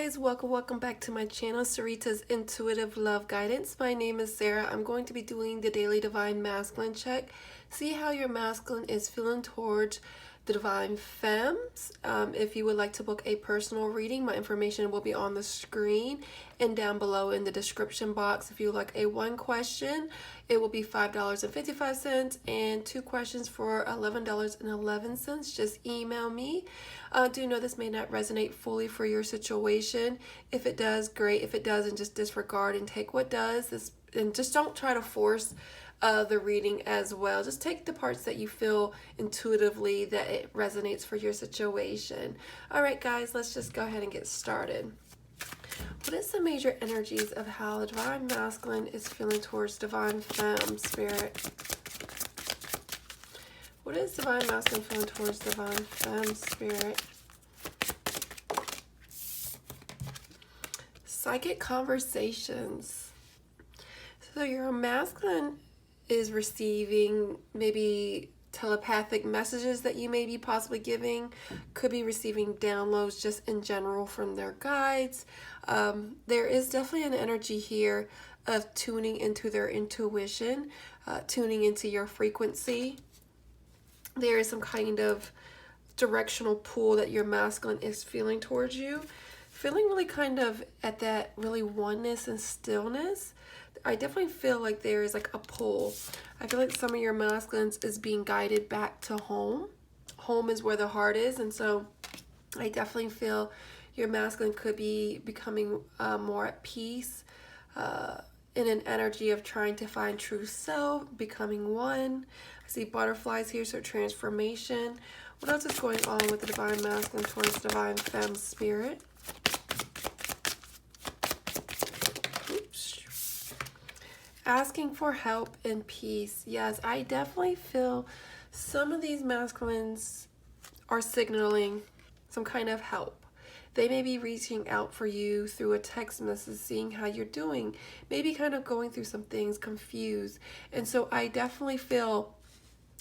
guys, welcome back to my channel, Sarita's Intuitive Love Guidance. My name is Sarah. I'm going to be doing the daily Divine Masculine check. See how your masculine is feeling towards the Divine Femmes. If you would like to book a personal reading, my information will be on the screen and down below in the description box. If you would like a one question, it will be $5.55 and two questions for $11.11. Just email me. Do know this may not resonate fully for your situation. If it does, great. If it doesn't, just disregard and take what does. And just don't try to force the reading as well. Just take the parts that you feel intuitively that it resonates for your situation. All right, guys, let's just go ahead and get started. What is the major energies of how the Divine Masculine is feeling towards Divine Femme Spirit? What is Divine Masculine feeling towards Divine Femme Spirit? Psychic conversations. So your masculine is receiving maybe telepathic messages that you may be possibly giving, could be receiving downloads just in general from their guides. There is definitely an energy here of tuning into their intuition, tuning into your frequency. There is some kind of directional pull that your masculine is feeling towards you, feeling really kind of at that really oneness and stillness. I definitely feel like there is like a pull. I feel like some of your masculines is being guided back to home. Home is where the heart is, and so I definitely feel your masculine could be becoming more at peace, in an energy of trying to find true self, becoming one. I see butterflies here, so transformation. What else is going on with the Divine Masculine towards Divine Femme Spirit? Asking for help and peace. Yes, I definitely feel some of these masculines are signaling some kind of help. They may be reaching out for you through a text message, seeing how you're doing, maybe kind of going through some things, confused. And so I definitely feel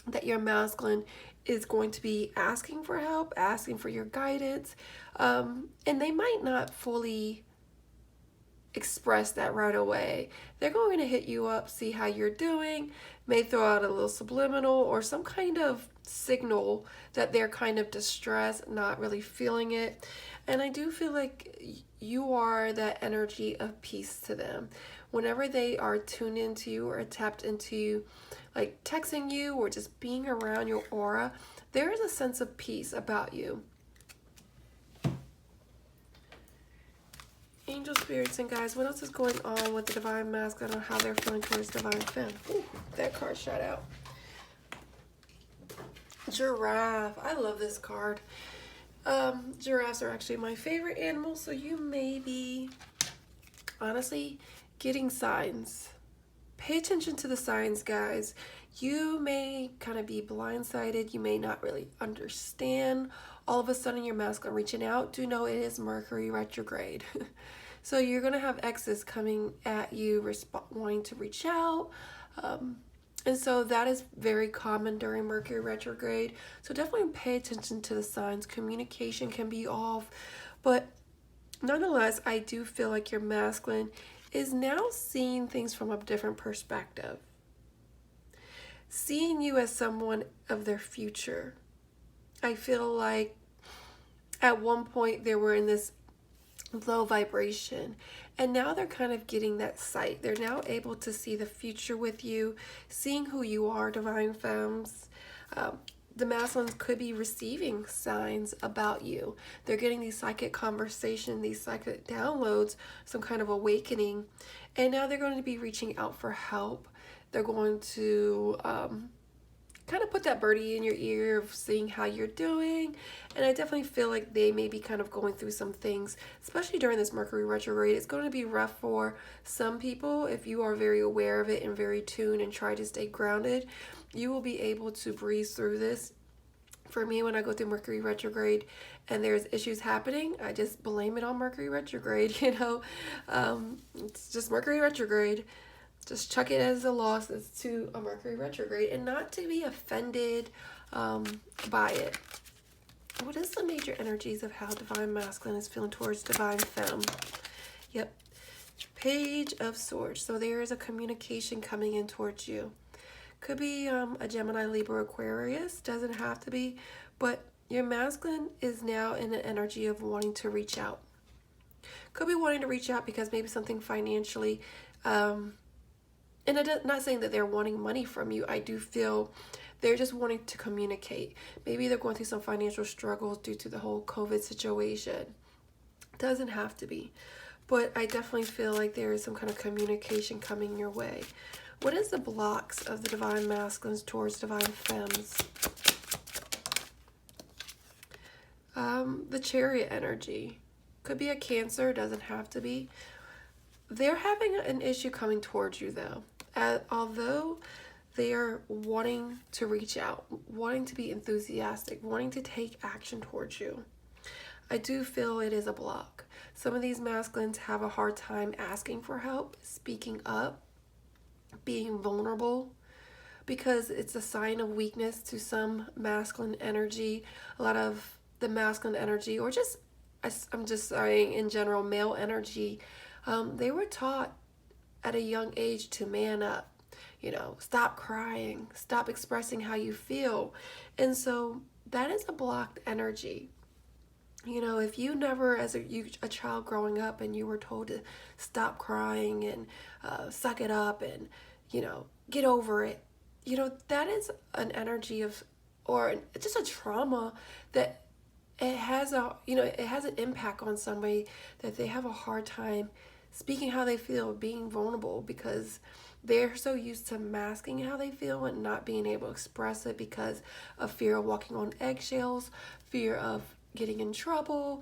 that your masculine is going to be asking for help, asking for your guidance, and they might not fully express that right away. They're going to hit you up, see how you're doing, may throw out a little subliminal or some kind of signal that they're kind of distressed, not really feeling it. And I do feel like you are that energy of peace to them. Whenever they are tuned into you or tapped into you, like texting you or just being around your aura, there is a sense of peace about you. Angel spirits and guys, what else is going on with the Divine Masculine on how they're feeling towards Divine Femme? Ooh, that card shot out. Giraffe. I love this card. Giraffes are actually my favorite animal, so you may be, honestly, getting signs. Pay attention to the signs, guys. You may kind of be blindsided. You may not really understand. All of a sudden, your masculine reaching out. Do know it is Mercury retrograde. So you're going to have exes coming at you, wanting to reach out. And so that is very common during Mercury retrograde. So definitely pay attention to the signs. Communication can be off. But nonetheless, I do feel like your masculine is now seeing things from a different perspective. Seeing you as someone of their future. I feel like at one point they were in this low vibration, and now they're kind of getting that sight. They're now able to see the future with you, seeing who you are, Divine Femmes. The masculines could be receiving signs about you. They're getting these psychic conversations, these psychic downloads, some kind of awakening, and now they're going to be reaching out for help. They're going to kind of put that birdie in your ear of seeing how you're doing. And I definitely feel like they may be kind of going through some things, especially during this Mercury retrograde. It's going to be rough for some people. If you are very aware of it and very tuned and try to stay grounded, you will be able to breeze through this. For me, when I go through Mercury retrograde and there's issues happening, I just blame it on Mercury retrograde, you know. It's just Mercury retrograde. Just chuck it as a loss as to a Mercury retrograde and not to be offended by it. What is the major energies of how divine masculine is feeling towards divine femme? Yep. Page of Swords. So there is a communication coming in towards you. Could be a Gemini, Libra, Aquarius. Doesn't have to be. But your masculine is now in an energy of wanting to reach out. Could be wanting to reach out because maybe something financially, and I'm not saying that they're wanting money from you. I do feel they're just wanting to communicate. Maybe they're going through some financial struggles due to the whole COVID situation. Doesn't have to be. But I definitely feel like there is some kind of communication coming your way. What is the blocks of the divine masculines towards divine femmes? The Chariot energy. Could be a Cancer, doesn't have to be. They're having an issue coming towards you though. Although they are wanting to reach out, wanting to be enthusiastic, wanting to take action towards you, I do feel it is a block. Some of these masculines have a hard time asking for help, speaking up, being vulnerable, because it's a sign of weakness to some masculine energy. A lot of the masculine energy, or just, I'm just saying in general, male energy, they were taught at a young age to man up, you know, stop crying, stop expressing how you feel. And so that is a blocked energy. You know, if you never, as a child growing up, and you were told to stop crying and suck it up and, you know, get over it, you know, that is an energy of, or just a trauma that it has a, you know, it has an impact on somebody, that they have a hard time speaking how they feel, being vulnerable, because they're so used to masking how they feel and not being able to express it because of fear of walking on eggshells, fear of getting in trouble,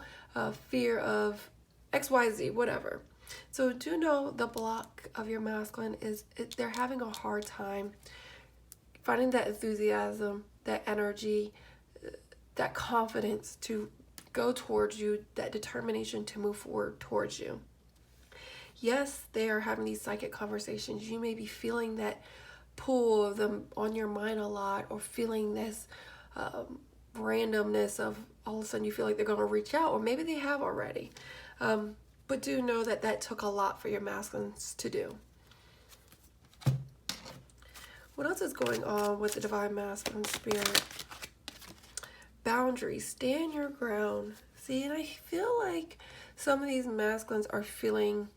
fear of XYZ, whatever. So do know the block of your masculine is they're having a hard time finding that enthusiasm, that energy, that confidence to go towards you, that determination to move forward towards you. Yes, they are having these psychic conversations. You may be feeling that pull of them on your mind a lot, or feeling this randomness of all of a sudden you feel like they're going to reach out, or maybe they have already. But do know that that took a lot for your masculines to do. What else is going on with the divine masculine spirit? Boundaries. Stand your ground. See, and I feel like some of these masculines are feeling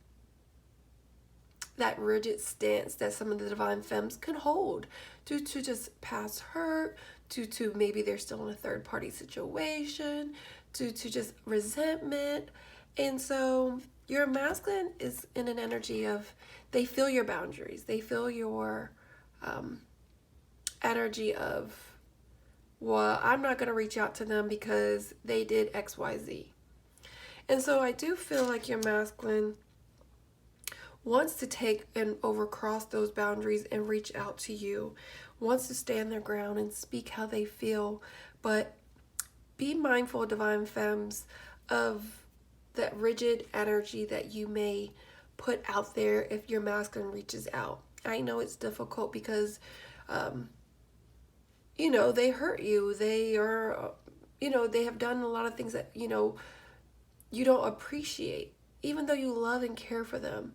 that rigid stance that some of the divine femmes can hold due to just past hurt, due to maybe they're still in a third-party situation, due to just resentment. And so your masculine is in an energy of, they feel your boundaries. They feel your energy of, well, I'm not going to reach out to them because they did XYZ. And so I do feel like your masculine wants to take and overcross those boundaries and reach out to you, wants to stand their ground and speak how they feel. But be mindful, divine femmes, of that rigid energy that you may put out there if your masculine reaches out. I know it's difficult because you know, they hurt you. They are, you know, they have done a lot of things that, you know, you don't appreciate, even though you love and care for them.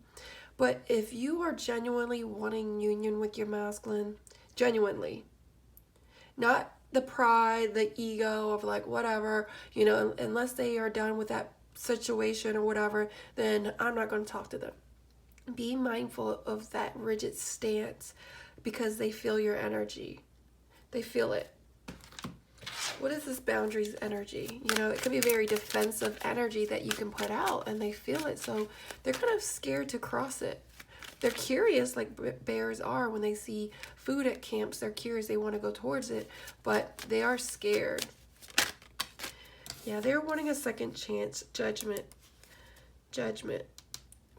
But if you are genuinely wanting union with your masculine, genuinely, not the pride, the ego of like, whatever, you know, unless they are done with that situation or whatever, then I'm not going to talk to them. Be mindful of that rigid stance because they feel your energy. They feel it. What is this boundaries energy? You know, it could be a very defensive energy that you can put out, and they feel it. So they're kind of scared to cross it. They're curious, like bears are when they see food at camps. They're curious. They want to go towards it, but they are scared. Yeah, they're wanting a second chance. Judgment.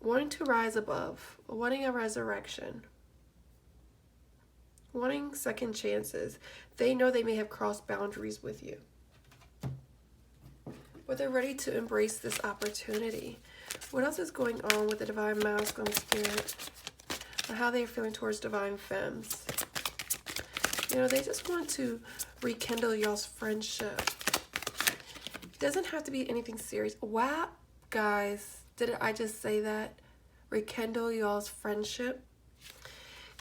Wanting to rise above. Wanting a resurrection. Wanting second chances. They know they may have crossed boundaries with you, but they're ready to embrace this opportunity. What else is going on with the divine masculine spirit and how they're feeling towards divine femmes? You know, they just want to rekindle y'all's friendship. Doesn't have to be anything serious. Wow, guys, did I just say that? Rekindle y'all's friendship.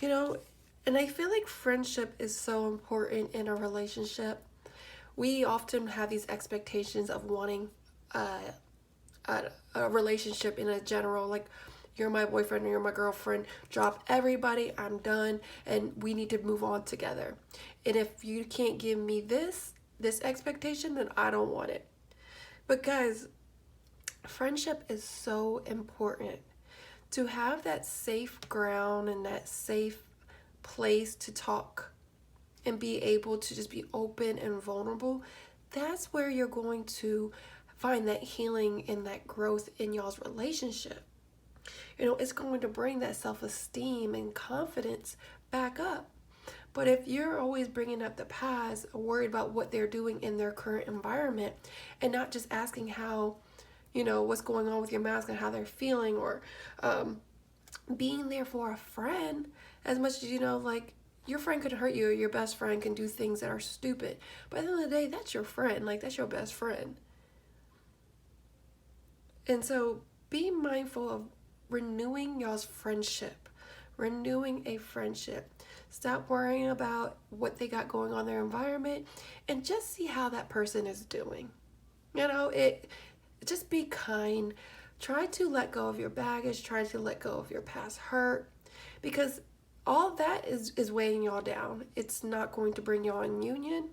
You know, and I feel like friendship is so important in a relationship. We often have these expectations of wanting a relationship in a general, like, you're my boyfriend or you're my girlfriend, drop everybody, I'm done, and we need to move on together. And if you can't give me this expectation, then I don't want it. But guys, friendship is so important. To have that safe ground and that safe place to talk and be able to just be open and vulnerable, that's where you're going to find that healing and that growth in y'all's relationship. You know, it's going to bring that self-esteem and confidence back up. But if you're always bringing up the past, worried about what they're doing in their current environment, and not just asking how, you know, what's going on with your masculine, how they're feeling, or being there for a friend, as much as, you know, like, your friend could hurt you, or your best friend can do things that are stupid. But at the end of the day, that's your friend. Like, that's your best friend. And so be mindful of renewing y'all's friendship. Renewing a friendship. Stop worrying about what they got going on in their environment, and just see how that person is doing. You know, just be kind. Try to let go of your baggage. Try to let go of your past hurt, because all that is weighing y'all down. It's not going to bring y'all in union.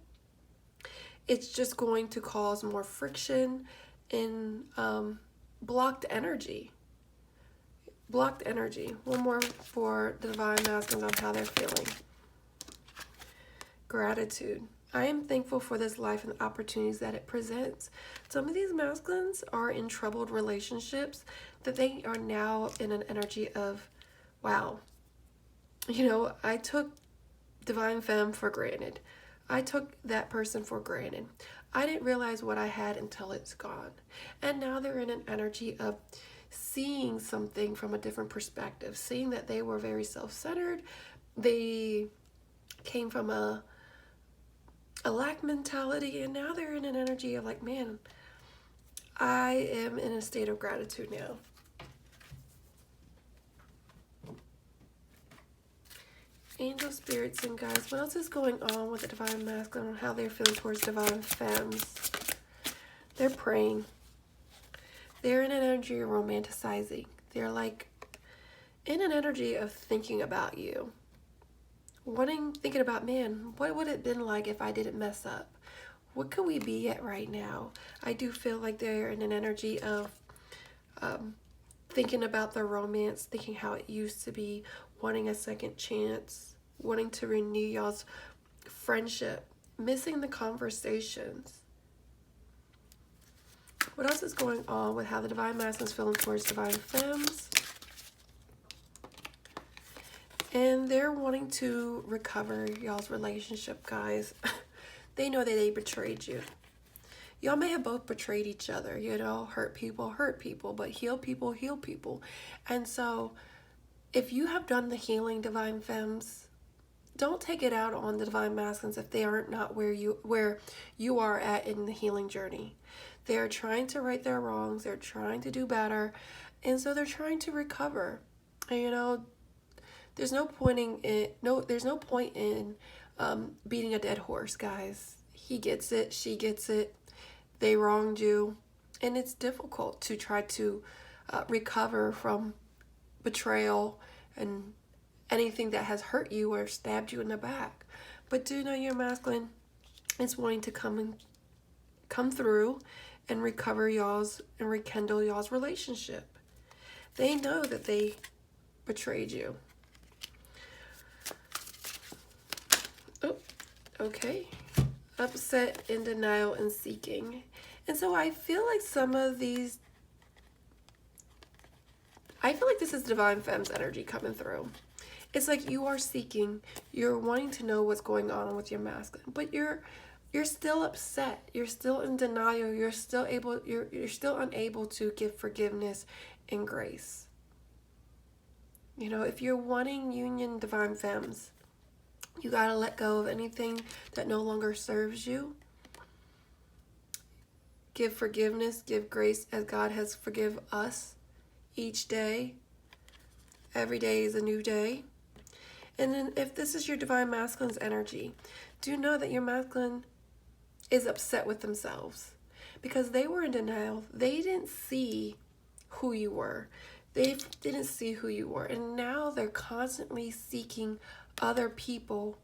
It's just going to cause more friction and blocked energy. Blocked energy. One more for the Divine Masculines on how they're feeling. Gratitude. I am thankful for this life and the opportunities that it presents. Some of these masculines are in troubled relationships that they are now in an energy of, wow, you know, I took Divine Femme for granted. I took that person for granted. I didn't realize what I had until it's gone. And now they're in an energy of seeing something from a different perspective, seeing that they were very self-centered. They came from a lack mentality, and now they're in an energy of like, man, I am in a state of gratitude now. Angel spirits and guides, what else is going on with the Divine Masculine, how they're feeling towards Divine Femmes? They're praying. They're in an energy of romanticizing. They're like in an energy of thinking about you. Thinking about, man, what would it have been like if I didn't mess up? What could we be at right now? I do feel like they're in an energy of thinking about the romance, thinking how it used to be, wanting a second chance, wanting to renew y'all's friendship, missing the conversations. What else is going on with how the Divine Masculine is feeling towards Divine Femmes? And they're wanting to recover y'all's relationship, guys. They know that they betrayed you. Y'all may have both betrayed each other, you know, hurt people, but heal people, heal people. And so if you have done the healing, Divine Femmes, don't take it out on the Divine Masculines if they aren't not where you are at in the healing journey. They're trying to right their wrongs. They're trying to do better. And so they're trying to recover. And, you know, there's no point in beating a dead horse, guys. He gets it. She gets it. They wronged you. And it's difficult to try to recover from betrayal and anything that has hurt you or stabbed you in the back. But do know your masculine is wanting to come through and recover y'all's and rekindle y'all's relationship. They know that they betrayed you. Oh, okay. Upset, in denial, and seeking. And so I feel like this is Divine Femmes energy coming through. It's like you are seeking, you're wanting to know what's going on with your masculine, but you're still upset, you're still in denial, you're still unable to give forgiveness and grace. You know, if you're wanting union, Divine Femmes, you gotta let go of anything that no longer serves you. Give forgiveness, give grace as God has forgive us each day. Every day is a new day. And then if this is your divine masculine's energy, do know that your masculine is upset with themselves because they were in denial. They didn't see who you were. They didn't see who you were. And now they're constantly seeking other people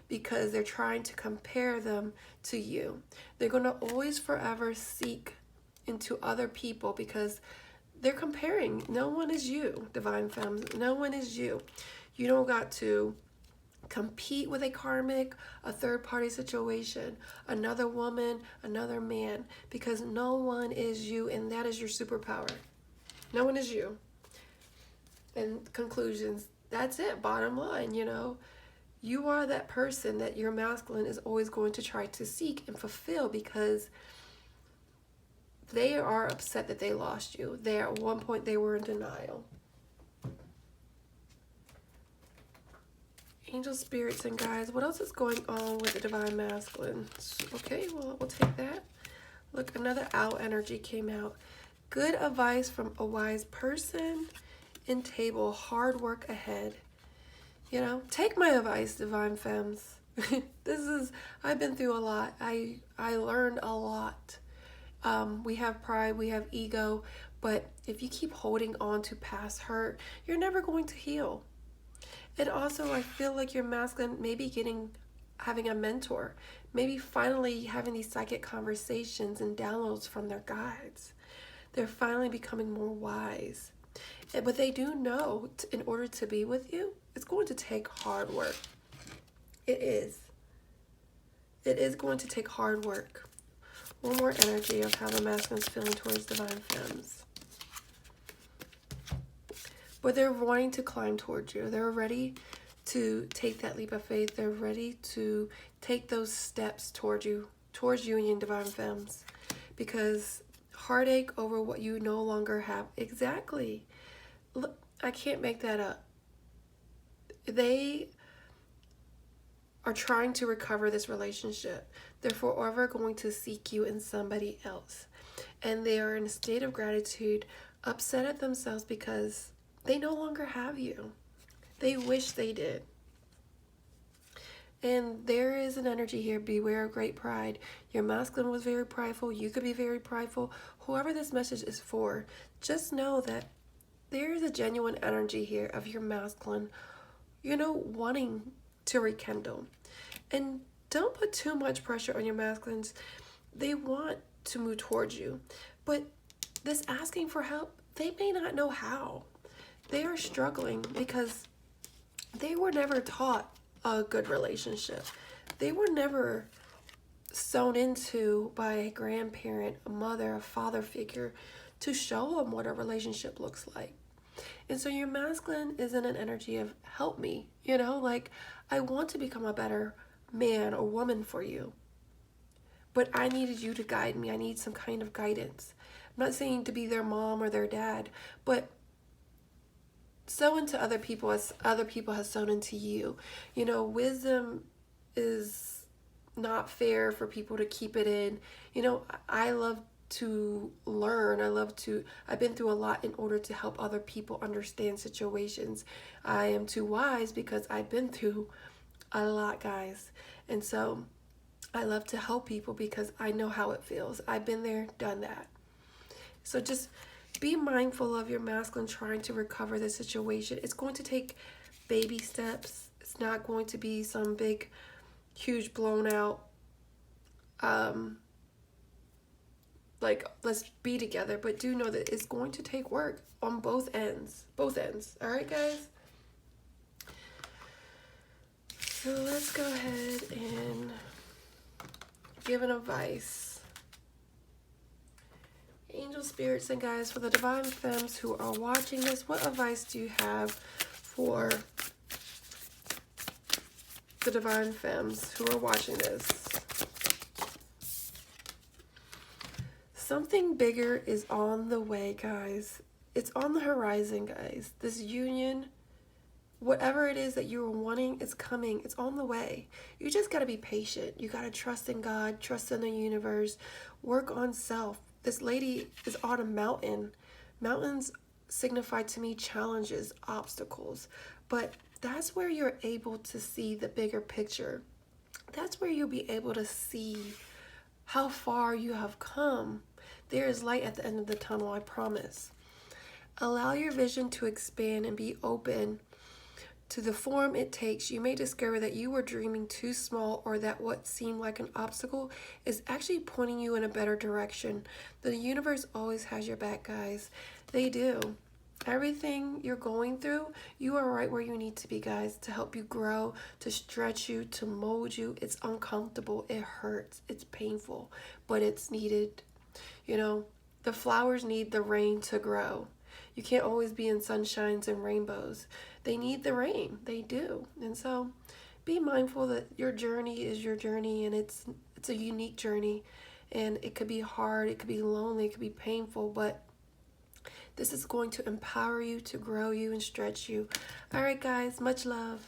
because they're trying to compare them to you. They're going to always forever seek into other people because they're comparing. No one is you, divine femmes. No one is you. You don't got to compete with a karmic, a third party situation, another woman, another man, because no one is you, and that is your superpower. No one is you. And conclusions, that's it, bottom line, you know. You are that person that your masculine is always going to try to seek and fulfill because they are upset that they lost you. They, at one point, they were in denial. Angel spirits and guides, what else is going on with the divine masculine? Okay, well, we'll take that. Look, another owl energy came out. Good advice from a wise person. In table, hard work ahead. You know, take my advice, divine femmes. I've been through a lot. I learned a lot. We have pride, we have ego, but if you keep holding on to past hurt, you're never going to heal. And also, I feel like your masculine maybe having a mentor, maybe finally having these psychic conversations and downloads from their guides. They're finally becoming more wise. But they do know in order to be with you, it's going to take hard work. It is. It is going to take hard work. One more energy of how the masculine is feeling towards divine femmes. But they're wanting to climb towards you. They're ready to take that leap of faith. They're ready to take those steps towards you and your divine femmes. Because heartache over what you no longer have. Exactly. Look, I can't make that up. They are trying to recover this relationship. They're forever going to seek you in somebody else. And they are in a state of gratitude, upset at themselves because they no longer have you. They wish they did. And there is an energy here. Beware of great pride. Your masculine was very prideful. You could be very prideful. Whoever this message is for, just know that there is a genuine energy here of your masculine, you know, wanting to rekindle. And don't put too much pressure on your masculines. They want to move towards you. But this asking for help, they may not know how. They are struggling because they were never taught a good relationship. They were never sewn into by a grandparent, a mother, a father figure to show them what a relationship looks like. And so your masculine is in an energy of help me, you know, like I want to become a better man or woman for you. But I needed you to guide me. I need some kind of guidance. I'm not saying to be their mom or their dad, but sow into other people as other people have sown into you. You know, wisdom is not fair for people to keep it in. You know, I love to learn. I've been through a lot in order to help other people understand situations. I am too wise because I've been through a lot, guys. And so I love to help people because I know how it feels. I've been there, done that. So just be mindful of your masculine trying to recover the situation. It's going to take baby steps. It's not going to be some big, huge, blown out, like, let's be together. But do know that it's going to take work on both ends. Both ends. All right, guys? So let's go ahead and give an advice. Angel spirits and guides, for the divine femmes who are watching this, what advice do you have for the divine femmes who are watching this? Something bigger is on the way, guys. It's on the horizon, guys. This union, whatever it is that you're wanting, is coming. It's on the way. You just got to be patient. You got to trust in God, trust in the universe, work on self, this lady is on a mountain. Mountains signify to me challenges, obstacles, but that's where you're able to see the bigger picture. That's where you'll be able to see how far you have come. There is light at the end of the tunnel, I promise. Allow your vision to expand and be open to the form it takes. You may discover that you were dreaming too small, or that what seemed like an obstacle is actually pointing you in a better direction. The universe always has your back, guys. They do. Everything you're going through, you are right where you need to be, guys, to help you grow, to stretch you, to mold you. It's uncomfortable. It hurts. It's painful, but it's needed. You know, the flowers need the rain to grow. You can't always be in sunshines and rainbows. They need the rain. They do. And so be mindful that your journey is your journey, and it's a unique journey, and it could be hard, it could be lonely, it could be painful, but this is going to empower you, to grow you and stretch you. All right, guys, much love.